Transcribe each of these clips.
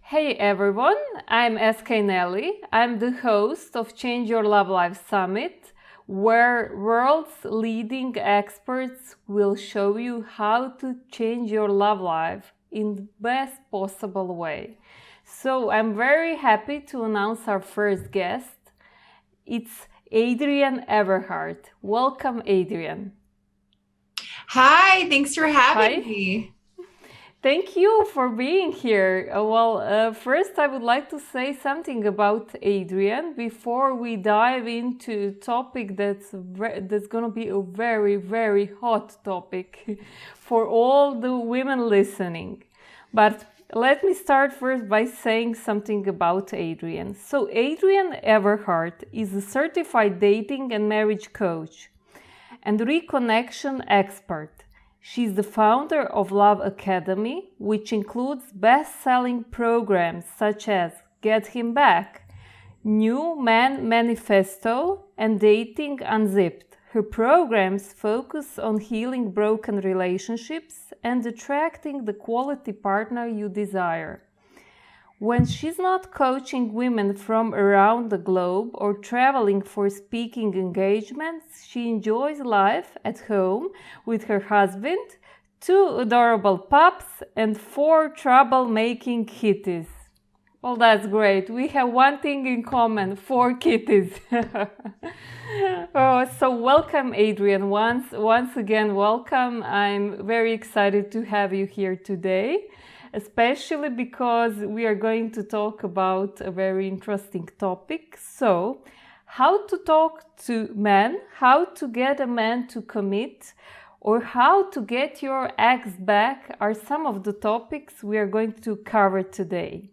Hey everyone, I'm SK Nelly. I'm the host of Change Your Love Life Summit, where world's leading experts will show you how to change your love life in the best possible way. So I'm very happy to announce our first guest. It's Adrienne Everheart. Welcome, Adrienne. Hi, thanks for having Hi. me. Thank you for being here. First, I would like to say something about Adrienne before we dive into a topic that's going to be a very, very hot topic for all the women listening. But let me start first by saying something about Adrienne. So, Adrienne Everheart is a certified dating and marriage coach and reconnection expert. She's the founder of Love Academy, which includes best-selling programs such as Get Him Back, New Man Manifesto, and Dating Unzipped. Her programs focus on healing broken relationships and attracting the quality partner you desire. When she's not coaching women from around the globe or traveling for speaking engagements, she enjoys life at home with her husband, 2 adorable pups, and 4 troublemaking kitties. Well, that's great. We have one thing in common, 4 kitties. So welcome, Adrienne. Once again, welcome. I'm very excited to have you here today, especially because we are going to talk about a very interesting topic. So, how to talk to men, how to get a man to commit, or how to get your ex back are some of the topics we are going to cover today.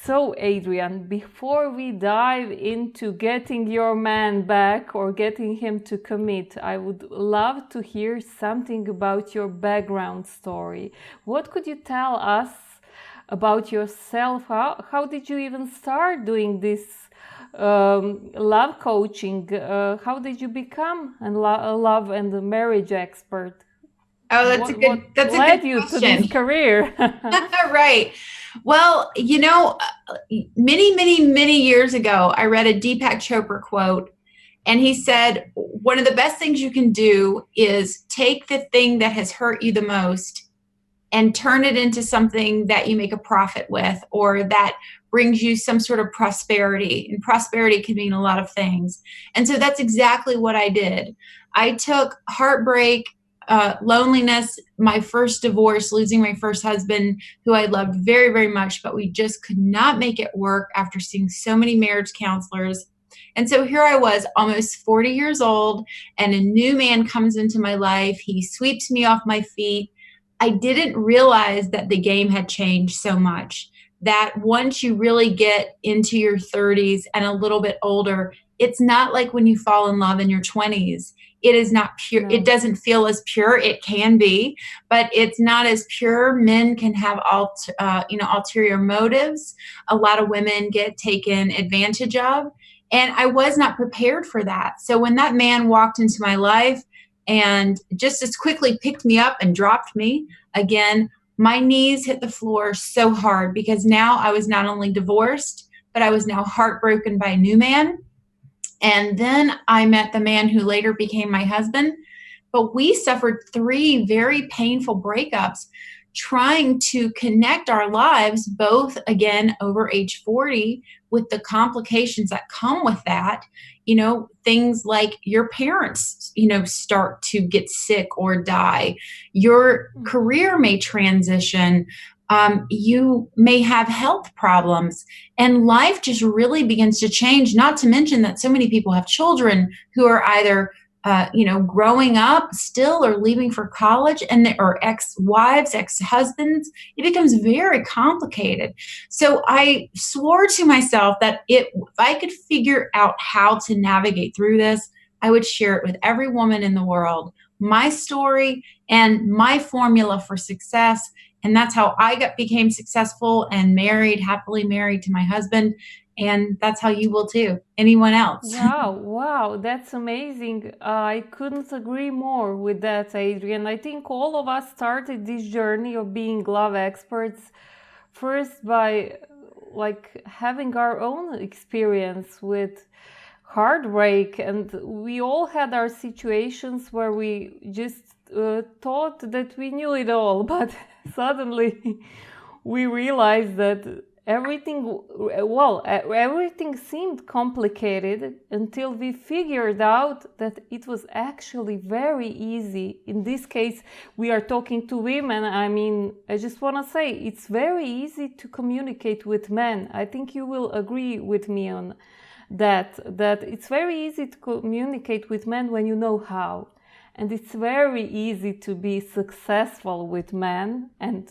So, Adrienne, before we dive into getting your man back or getting him to commit, I would love to hear something about your background story. What could you tell us about yourself? How did you even start doing this love coaching? How did you become a love and a marriage expert? Oh, What that's a good led you to this question. career? Right. Well, many years ago, I read a Deepak Chopra quote, and he said, one of the best things you can do is take the thing that has hurt you the most and turn it into something that you make a profit with, or that brings you some sort of prosperity. And prosperity can mean a lot of things. And so that's exactly what I did. I took heartbreak, loneliness, my first divorce, losing my first husband, who I loved very, very much, but we just could not make it work after seeing so many marriage counselors. And so here I was, almost 40 years old, and a new man comes into my life. He sweeps me off my feet. I didn't realize that the game had changed so much, that once you really get into your 30s and a little bit older, it's not like when you fall in love in your 20s. It is not pure. It No. doesn't feel as pure. It can be, but it's not as pure. Men can have ulterior motives. A lot of women get taken advantage of, and I was not prepared for that. So when that man walked into my life and just as quickly picked me up and dropped me again, my knees hit the floor so hard, because now I was not only divorced, but I was now heartbroken by a new man. And then I met the man who later became my husband. But we suffered 3 very painful breakups trying to connect our lives, both again over age 40, with the complications that come with that. Things like your parents, start to get sick or die. Your career may transition. You may have health problems, and life just really begins to change. Not to mention that so many people have children who are either growing up still or leaving for college, or ex-wives, ex-husbands. It becomes very complicated. So I swore to myself that if I could figure out how to navigate through this, I would share it with every woman in the world, my story and my formula for success. And that's how I became successful and happily married to my husband. And that's how you will too. Anyone else? Wow, that's amazing. I couldn't agree more with that, Adrian. I think all of us started this journey of being love experts first by like having our own experience with heartbreak, and we all had our situations where we just thought that we knew it all, but suddenly we realized that everything seemed complicated until we figured out that it was actually very easy. In this case, we are talking to women. I mean, I just want to say it's very easy to communicate with men. I think you will agree with me on that it's very easy to communicate with men when you know how, and it's very easy to be successful with men and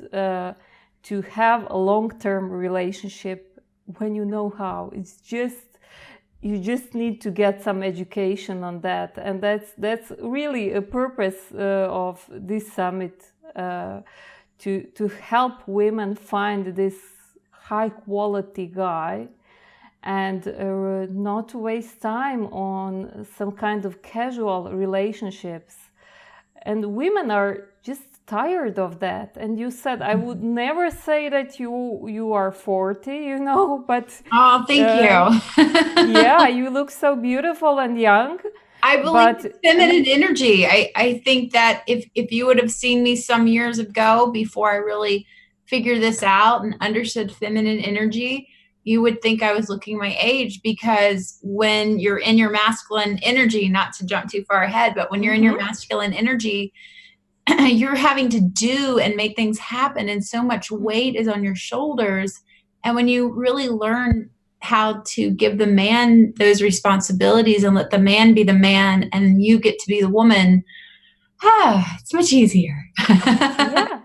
to have a long-term relationship when you know how. It's just, you just need to get some education on that, and that's really a purpose of this summit, to help women find this high quality guy, and not to waste time on some kind of casual relationships. And women are just tired of that. And you said, I would never say that you are 40, you know, but Oh, thank you. yeah, you look so beautiful and young. I believe in feminine energy. I think that if you would have seen me some years ago before I really figured this out and understood feminine energy, you would think I was looking my age, because when you're in your masculine energy, not to jump too far ahead, but when you're in your masculine energy, you're having to do and make things happen, and so much weight is on your shoulders. And when you really learn how to give the man those responsibilities and let the man be the man and you get to be the woman, it's much easier. Yeah.